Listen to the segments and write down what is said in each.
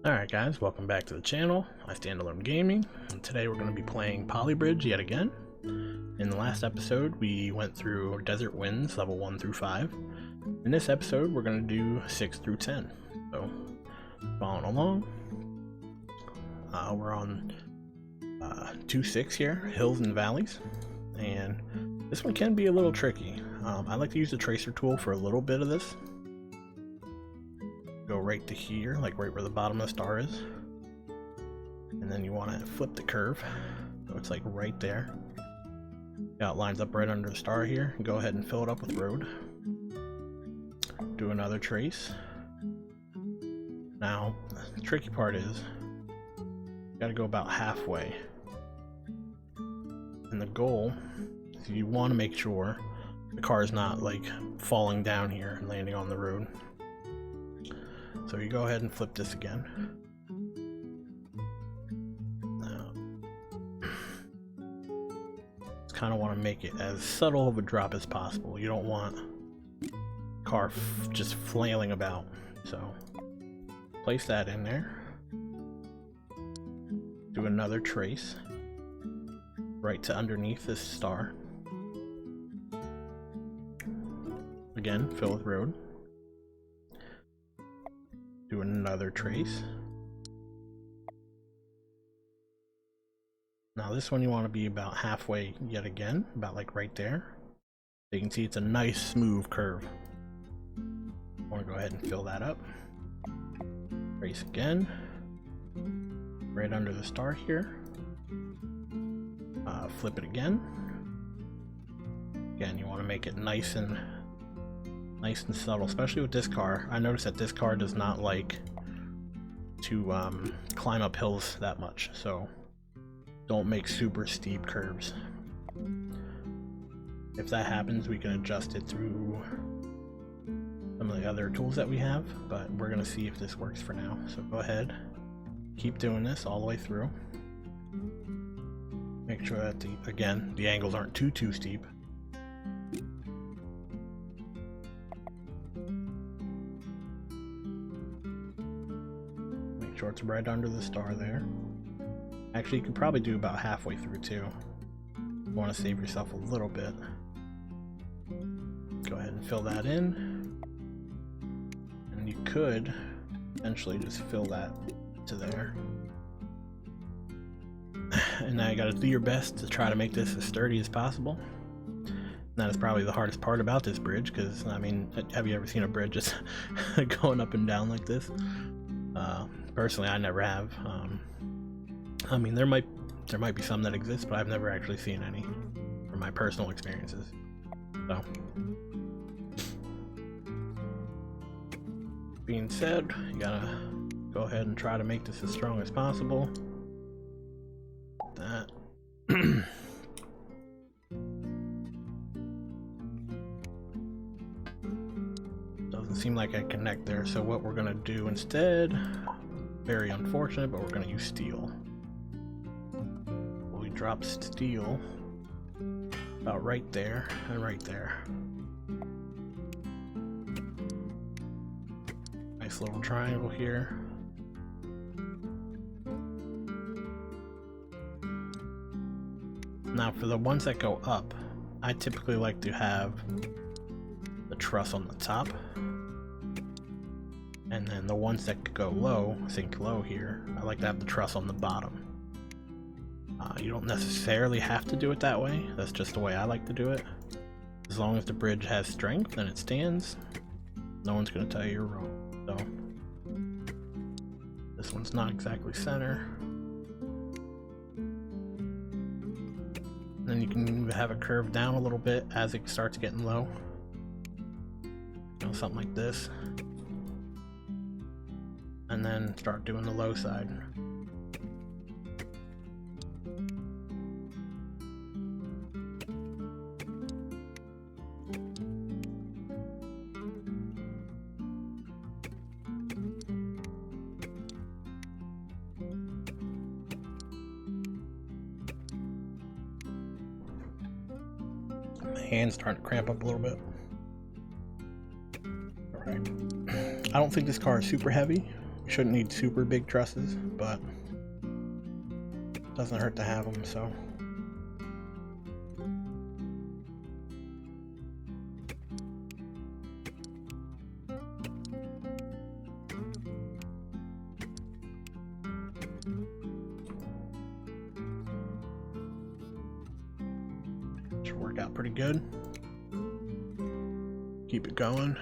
Alright guys, welcome back to the channel. I Stand Alone Gaming, and today we're going to be playing Polybridge yet again. In the last episode we went through Desert Winds level 1 through 5. In this episode we're going to do 6 through 10. So, following along. We're on 2-6 here, Hills and Valleys. And this one can be a little tricky. I like to use the tracer tool for a little bit of this. Go right to here, like right where the bottom of the star is. And then you want to flip the curve. So it's like right there. Yeah, it lines up right under the star here. Go ahead and fill it up with road. Do another trace. Now, the tricky part is, you gotta go about halfway. And the goal is you want to make sure the car is not like falling down here and landing on the road. So you go ahead and flip this again. Now, just kind of want to make it as subtle of a drop as possible. You don't want the car just flailing about. So place that in there. Do another trace right to underneath this star. Again, fill with road. Do another trace. Now this one you want to be about halfway yet again, about like right there. So you can see it's a nice smooth curve. I want to go ahead and fill that up. Trace again. Right under the star here. Flip it again. Again, you want to make it nice and subtle, especially with this car. I noticed that this car does not like to climb up hills that much, so don't make super steep curves. If that happens, we can adjust it through some of the other tools that we have, but we're going to see if this works for now. So go ahead, keep doing this all the way through. Make sure that the angles aren't too steep. Sure it's right under the star there. Actually, you could probably do about halfway through too. You want to save yourself a little bit. Go ahead and fill that in. And you could eventually just fill that to there. And now you gotta do your best to try to make this as sturdy as possible. And that is probably the hardest part about this bridge, because, I mean, have you ever seen a bridge just going up and down like this? Personally, I never have. I mean, there might be some that exist, but I've never actually seen any from my personal experiences. So, being said, you gotta go ahead and try to make this as strong as possible. That. Doesn't seem like I connect there, so what we're gonna do instead, very unfortunate, but we're gonna use steel. We drop steel about right there and right there. Nice little triangle here. Now for the ones that go up, I typically like to have the truss on the top. And then the ones that go low, sink low here, I like to have the truss on the bottom. You don't necessarily have to do it that way, that's just the way I like to do it. As long as the bridge has strength and it stands, no one's going to tell you you're wrong. So, this one's not exactly center. And then you can have it curve down a little bit as it starts getting low. You know, something like this. And then start doing the low side. My hand's starting to cramp up a little bit. Alright. I don't think this car is super heavy. You shouldn't need super big trusses, but it doesn't hurt to have them, so. Should work out pretty good. Keep it going.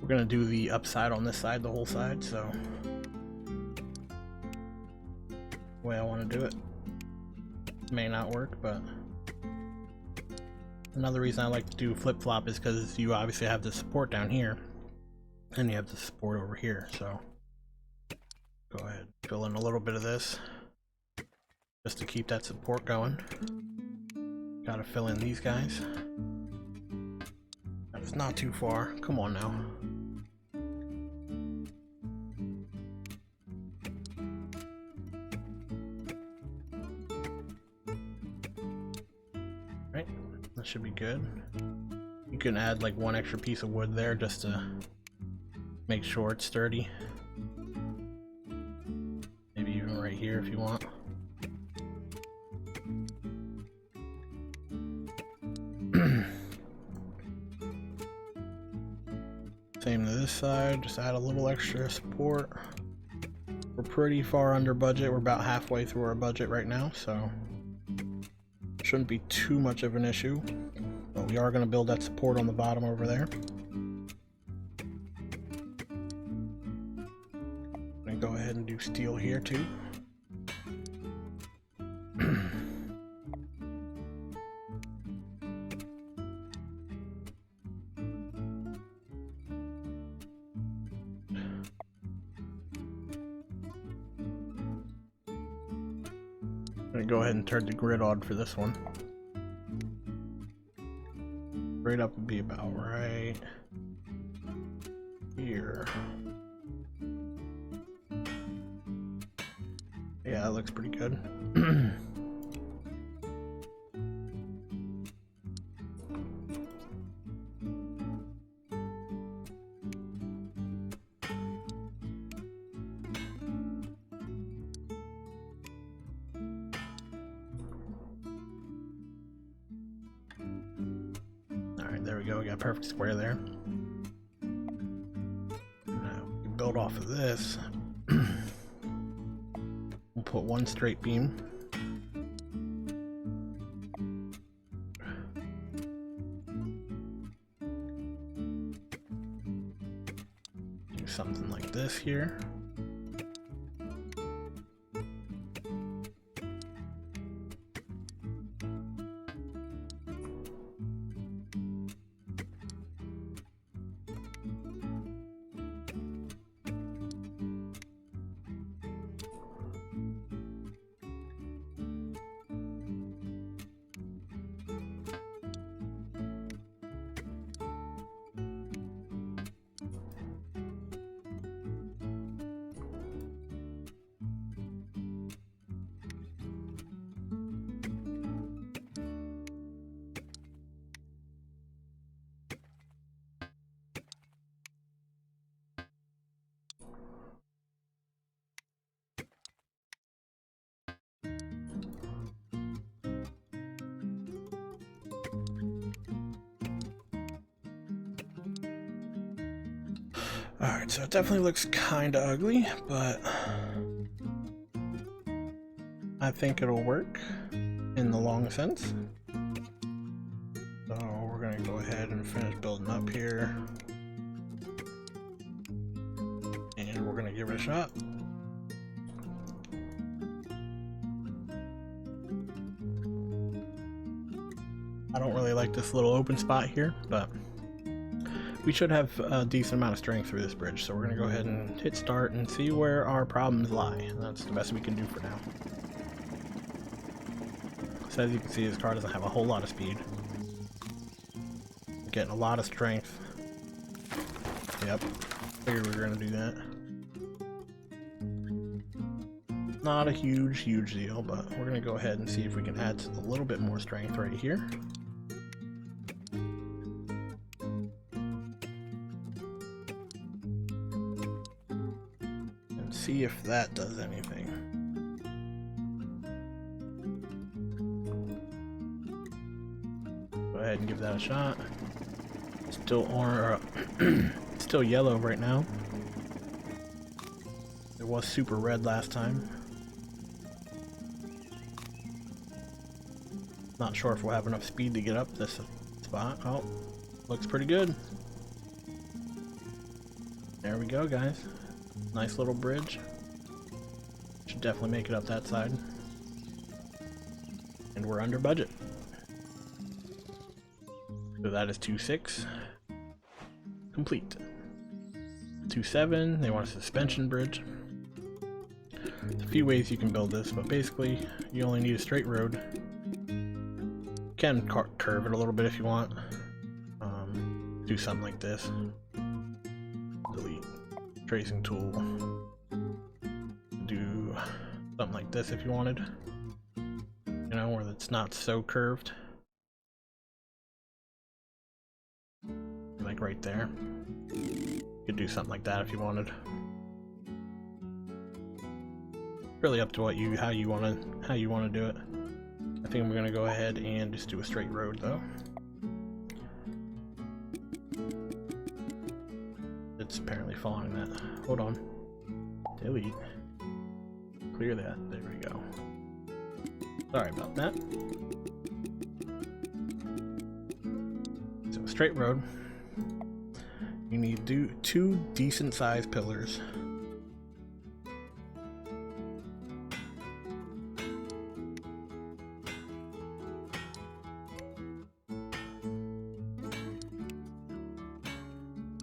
We're gonna do the upside on this side, the whole side, so the way I want to do it may not work, but another reason I like to do flip-flop is because you obviously have the support down here and you have the support over here, so go ahead, fill in a little bit of this just to keep that support going. Gotta fill in these guys. That's not too far, come on now. Right, that should be good. You can add like one extra piece of wood there just to make sure it's sturdy. Maybe even right here if you want. Same to this side, just add a little extra support. We're pretty far under budget, we're about halfway through our budget right now, so shouldn't be too much of an issue. But we are going to build that support on the bottom over there. I'm going to go ahead and do steel here too. I'm gonna go ahead and turn the grid on for this one. Right up would be about right here. Yeah, that looks pretty good. There we go, we got a perfect square there. Now we can build off of this. We'll put one straight beam. Do something like this here. Alright, so it definitely looks kinda ugly, but I think it'll work in the long sense. So we're gonna go ahead and finish building up here. And we're gonna give it a shot. I don't really like this little open spot here, but we should have a decent amount of strength through this bridge, so we're going to go ahead and hit start and see where our problems lie. That's the best we can do for now. So as you can see, this car doesn't have a whole lot of speed. Getting a lot of strength. Yep, figured we were going to do that. Not a huge deal, but we're going to go ahead and see if we can add a little bit more strength right here. And see if that does anything. Go ahead and give that a shot. Still still yellow right now. It was super red last time. Not sure if we'll have enough speed to get up this spot. Oh, looks pretty good. There we go, guys. Nice little bridge. Should definitely make it up that side. And we're under budget. So that is 2.6 complete. 2.7, they want a suspension bridge. There's a few ways you can build this, but basically you only need a straight road. You can curve it a little bit if you want. Do something like this. Delete tracing tool. Do something like this if you wanted. You know, where it's not so curved. Like right there. You could do something like that if you wanted. Really up to how you want to do it. I think I'm gonna go ahead and just do a straight road though. It's apparently following that. Hold on. Delete. Clear that. There we go. Sorry about that. So a straight road. You need two decent sized pillars.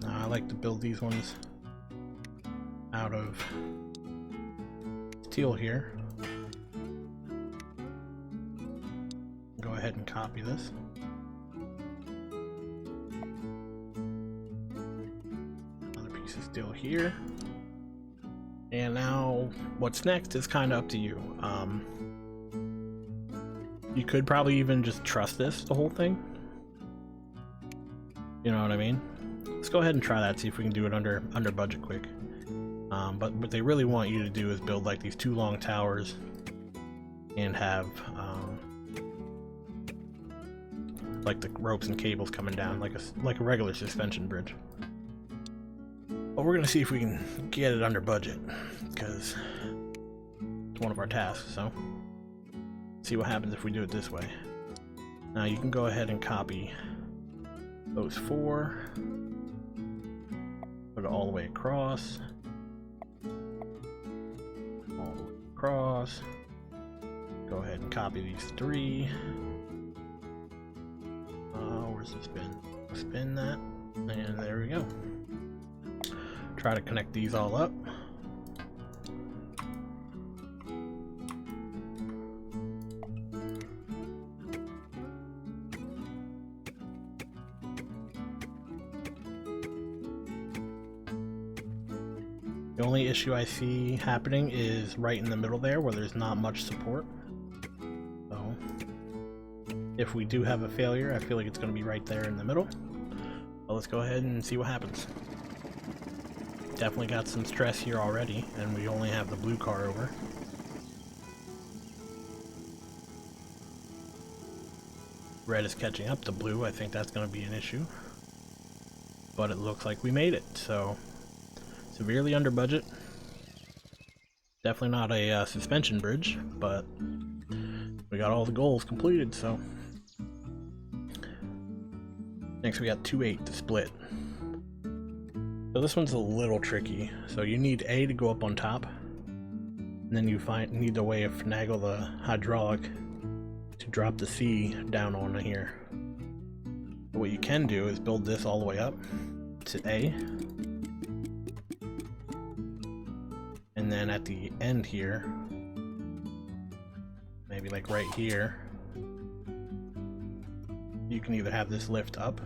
I like to build these ones out of steel here. Go ahead and copy this. Still here, and now what's next is kind of up to you. You could probably even just trust this the whole thing, you know what I mean? Let's go ahead and try that, see if we can do it under budget quick. But what they really want you to do is build like these two long towers and have like the ropes and cables coming down like a regular suspension bridge. But we're gonna see if we can get it under budget, because it's one of our tasks, so see what happens if we do it this way. Now you can go ahead and copy those four, put it all the way across, go ahead and copy these three. Where's the spin? Spin that, and there we go. Try to connect these all up. The only issue I see happening is right in the middle there where there's not much support. So if we do have a failure, I feel like it's going to be right there in the middle. But let's go ahead and see what happens. Definitely got some stress here already, and we only have the blue car over. Red is catching up to blue. I think that's going to be an issue. But it looks like we made it, so severely under budget. Definitely not a suspension bridge, but we got all the goals completed, so. Next we got 2.8 to split. So this one's a little tricky. So you need A to go up on top, and then you need a way to finagle the hydraulic to drop the C down on here. what you can do is build this all the way up to A. And then at the end here, maybe like right here, you can either have this lift up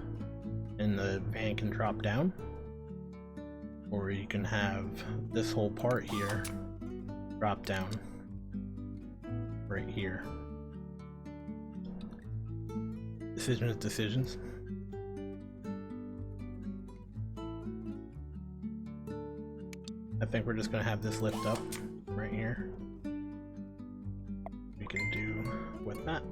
and the van can drop down, or you can have this whole part here drop down right here. Decisions. I think we're just gonna have this lift up right here. We can do with that.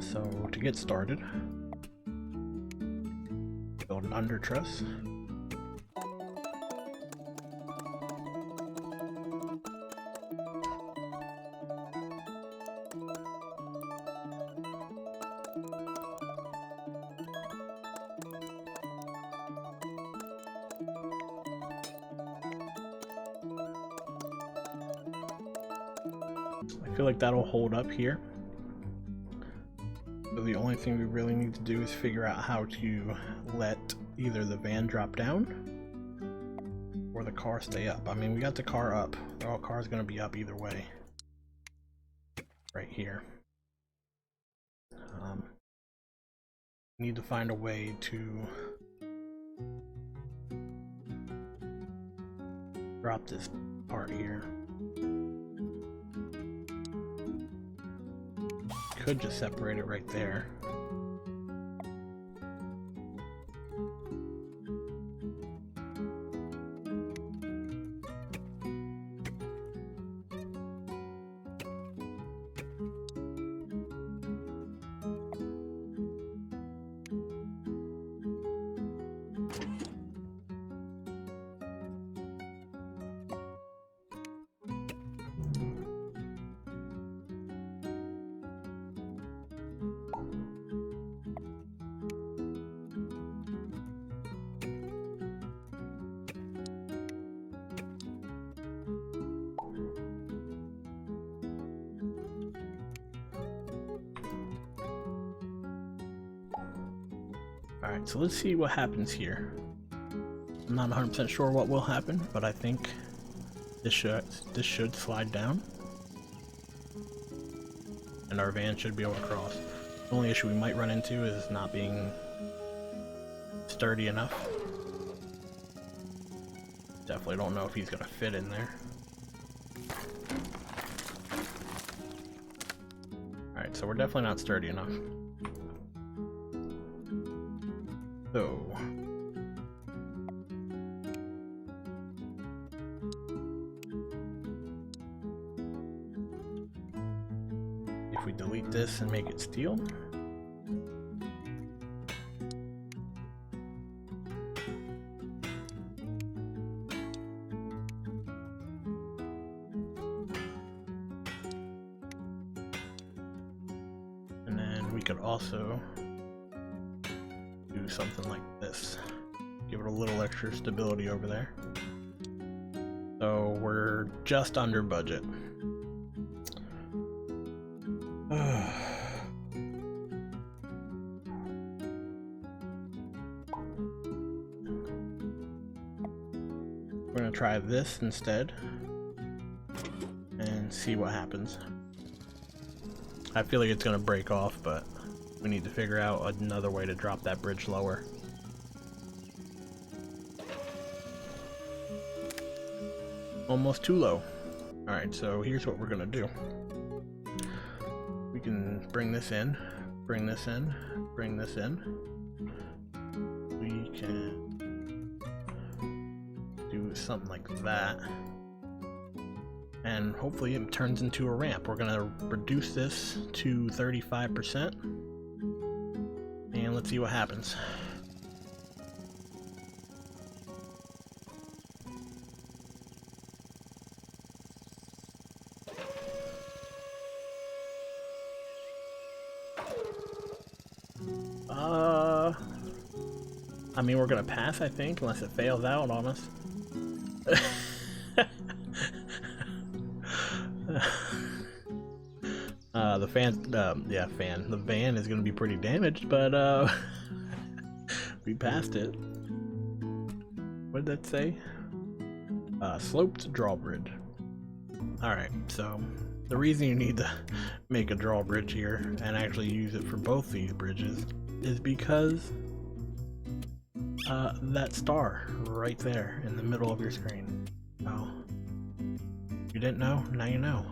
So to get started, build an under truss. I feel like that'll hold up here. So the only thing we really need to do is figure out how to let either the van drop down or the car stay up. I mean, we got the car up. The car's gonna be up either way. Right here. Need to find a way to drop this part here. Could just separate it right there. Alright, so let's see what happens here. I'm not 100% sure what will happen, but I think this should slide down. And our van should be able to cross. The only issue we might run into is not being sturdy enough. Definitely don't know if he's gonna fit in there. Alright, so we're definitely not sturdy enough. So if we delete this and make it steel, and then we could also do something like this. Give it a little extra stability over there. So we're just under budget. We're gonna try this instead and see what happens. I feel like it's gonna break off, but we need to figure out another way to drop that bridge lower. Almost too low. Alright, so here's what we're gonna do. We can bring this in, bring this in, bring this in. We can do something like that. And hopefully it turns into a ramp. We're gonna reduce this to 35%. And let's see what happens. I mean, we're gonna pass, I think, unless it fails out on us. The the van is gonna be pretty damaged, but we passed it. What did that say? Sloped Drawbridge. Alright, so the reason you need to make a drawbridge here and actually use it for both these bridges is because that star right there in the middle of your screen. Oh, you didn't know? Now you know.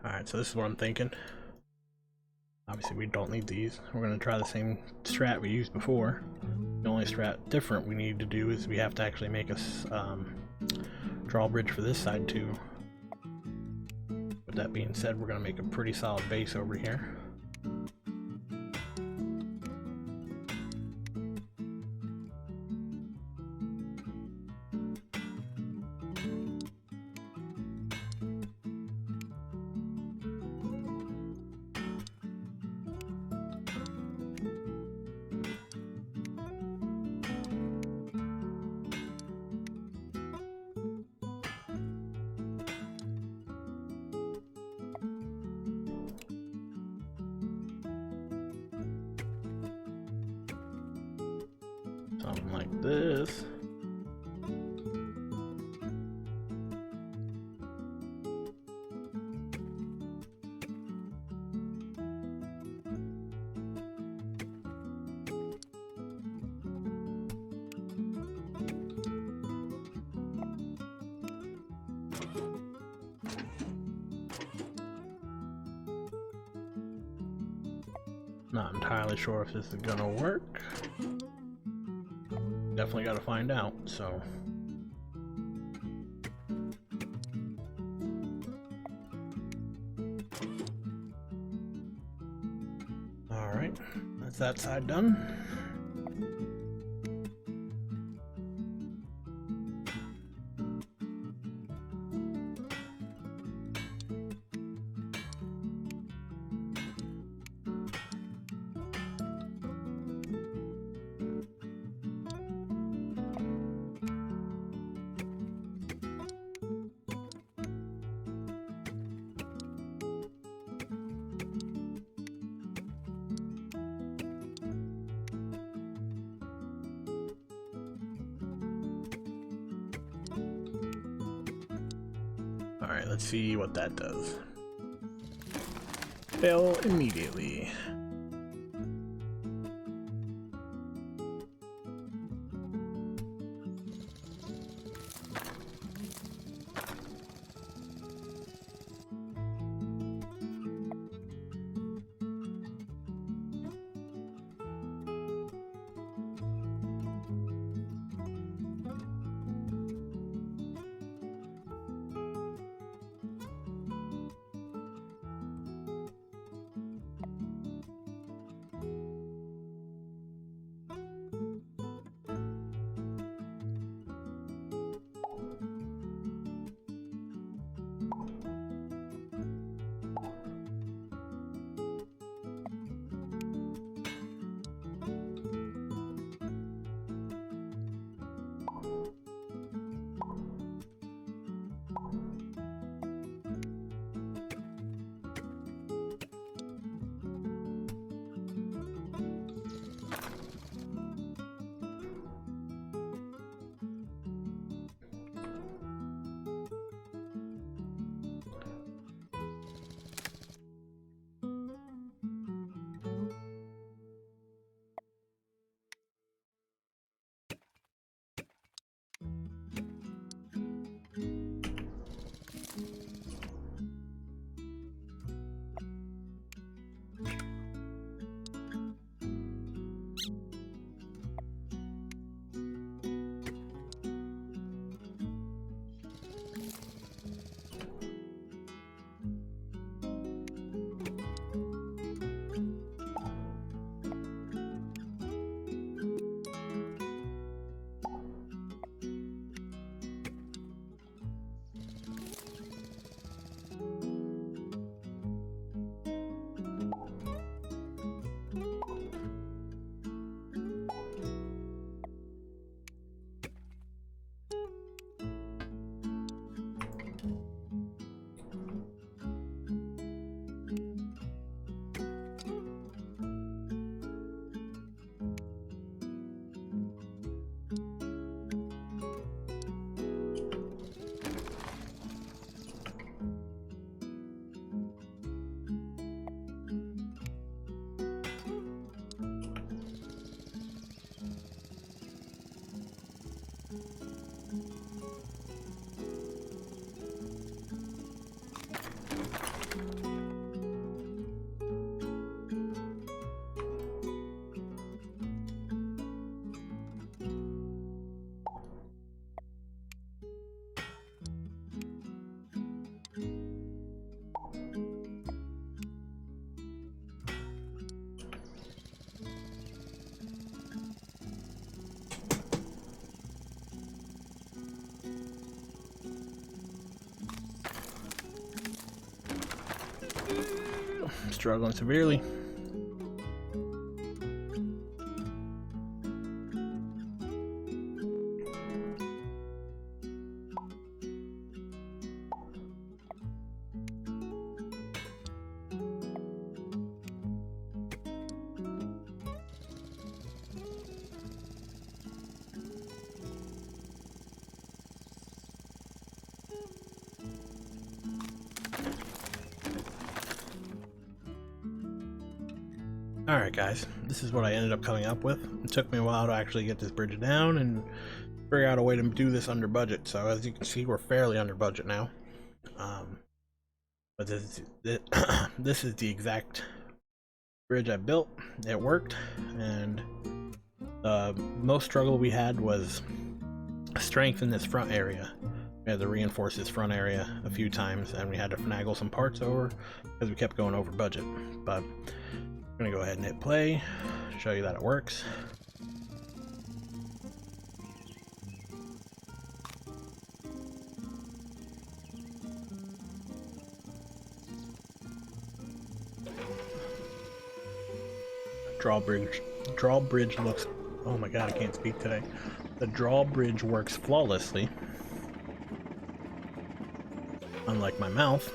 Alright, so this is what I'm thinking. Obviously we don't need these. We're going to try the same strat we used before. The only strat different we need to do is we have to actually make a drawbridge for this side too. With that being said, we're going to make a pretty solid base over here. Something like this. Not entirely sure if this is gonna work. Definitely got to find out, so. Alright, that's that side done. Alright, let's see what that does. Fail immediately. struggling severely. Alright guys, this is what I ended up coming up with. It took me a while to actually get this bridge down and figure out a way to do this under budget. So as you can see, we're fairly under budget now. But this is the exact bridge I built. It worked, and the most struggle we had was strength in this front area. We had to reinforce this front area a few times, and we had to finagle some parts over because we kept going over budget. But I'm gonna go ahead and hit play, show you that it works. Drawbridge looks, oh my god, I can't speak today. The drawbridge works flawlessly, unlike my mouth.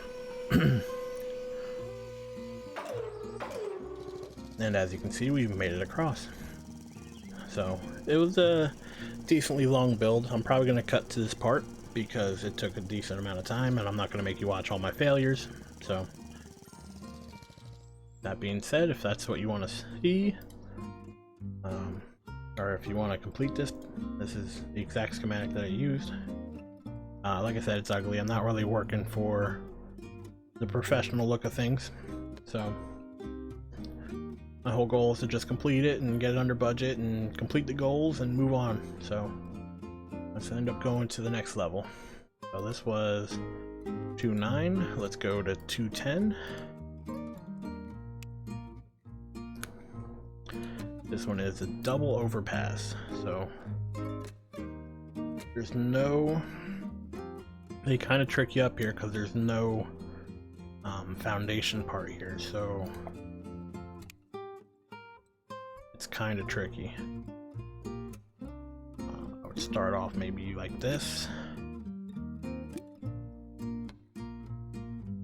And as you can see, we've made it across. So it was a decently long build. I'm probably going to cut to this part because it took a decent amount of time, and I'm not going to make you watch all my failures. So that being said, if that's what you want to see, or if you want to complete this, this is the exact schematic that I used. Like I said, it's ugly. I'm not really working for the professional look of things, so my whole goal is to just complete it and get it under budget and complete the goals and move on. So let's end up going to the next level. So this was 2.9. Let's go to 2.10. This one is a double overpass. So there's no, they kind of trick you up here because there's no foundation part here, so it's kind of tricky. I would start off maybe like this.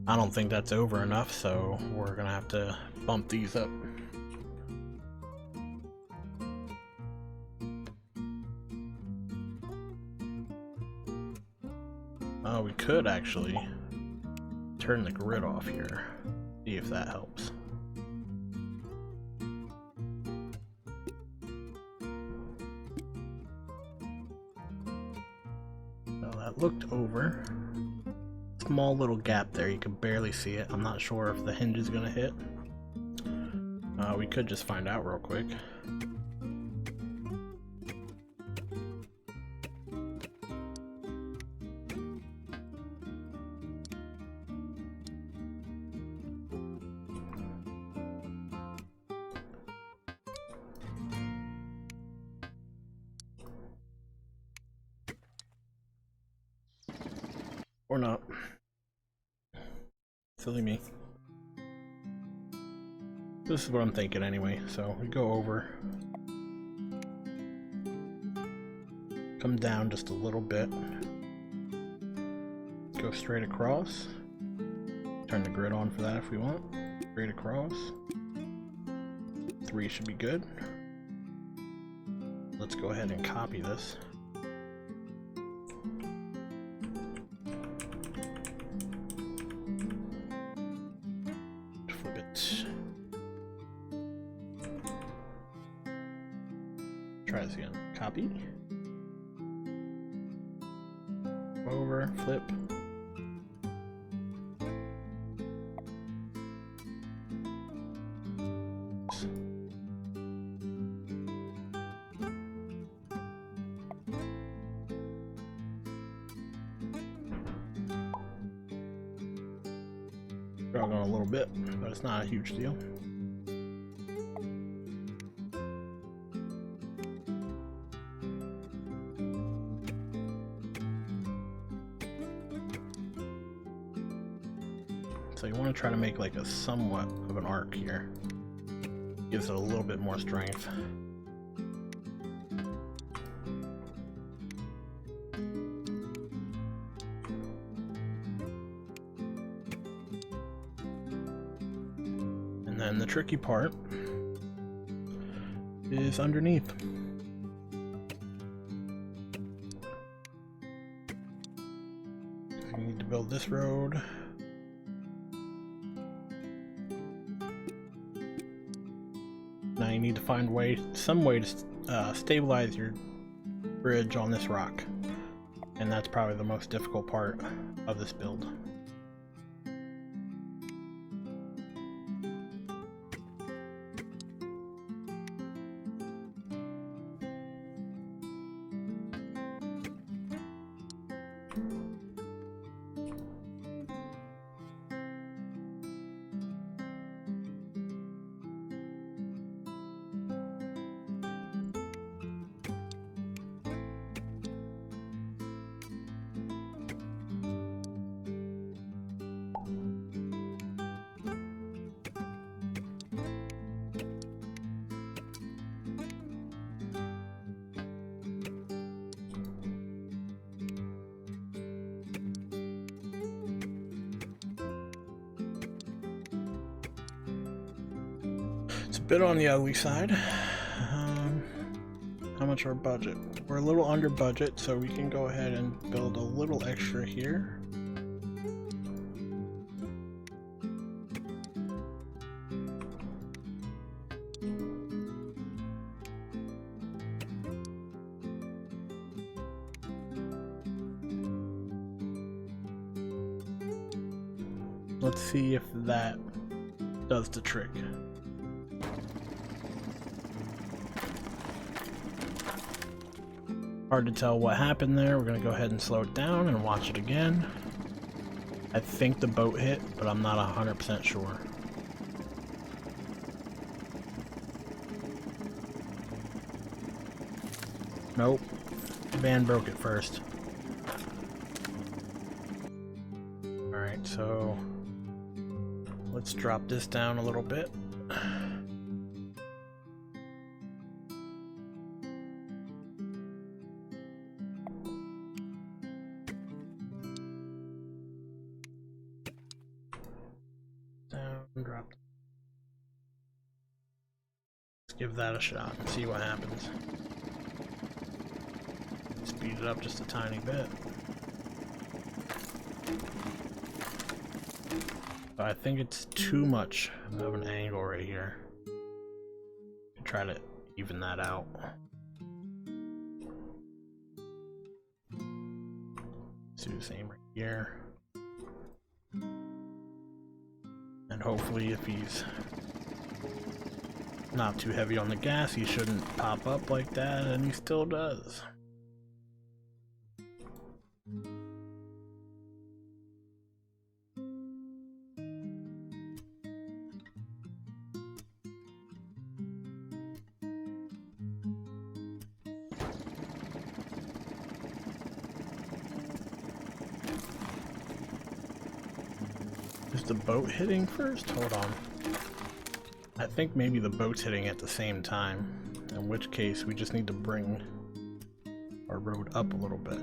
I don't think that's over enough, so we're gonna have to bump these up. We could actually turn the grid off here, see if that helps. So that looked over. Small little gap there, you can barely see it. I'm not sure if the hinge is gonna hit. We could just find out real quick. Or not. Silly me. This is what I'm thinking anyway, so we go over. Come down just a little bit. Go straight across. Turn the grid on for that if we want. Straight across. 3 should be good. Let's go ahead and copy this. Flip it. Try this again. Copy. Over, flip. Struggling a little bit, but it's not a huge deal. So you want to try to make like a somewhat of an arc here. Gives it a little bit more strength. And then the tricky part is underneath. We need to build this road. Now you need to find some way to stabilize your bridge on this rock. And that's probably the most difficult part of this build. It's a bit on the ugly side. How much our budget? We're a little under budget, so we can go ahead and build a little extra here. Let's see if that does the trick. Hard to tell what happened there. We're gonna go ahead and slow it down and watch it again. I think the boat hit, but I'm not 100% sure. Nope. The van broke it first. Alright, so let's drop this down a little bit. Drop. Let's give that a shot and see what happens. Speed it up just a tiny bit. But I think it's too much of an angle right here. Try to even that out. Let's do the same right here. And hopefully if he's not too heavy on the gas, he shouldn't pop up like that, and he still does. Is the boat hitting first? Hold on. I think maybe the boat's hitting at the same time, in which case we just need to bring our road up a little bit.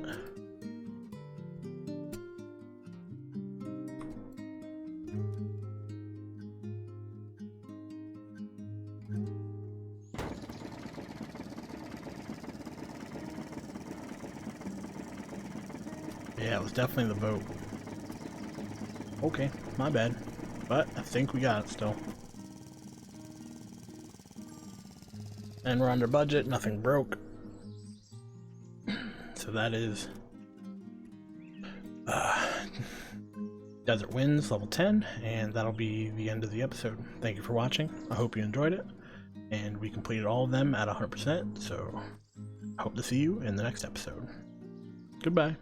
Yeah, it was definitely the boat. Okay, my bad. But I think we got it still. And we're under budget, nothing broke. So that is Desert Winds level 10, and that'll be the end of the episode. Thank you for watching. I hope you enjoyed it. And we completed all of them at 100%, so I hope to see you in the next episode. Goodbye.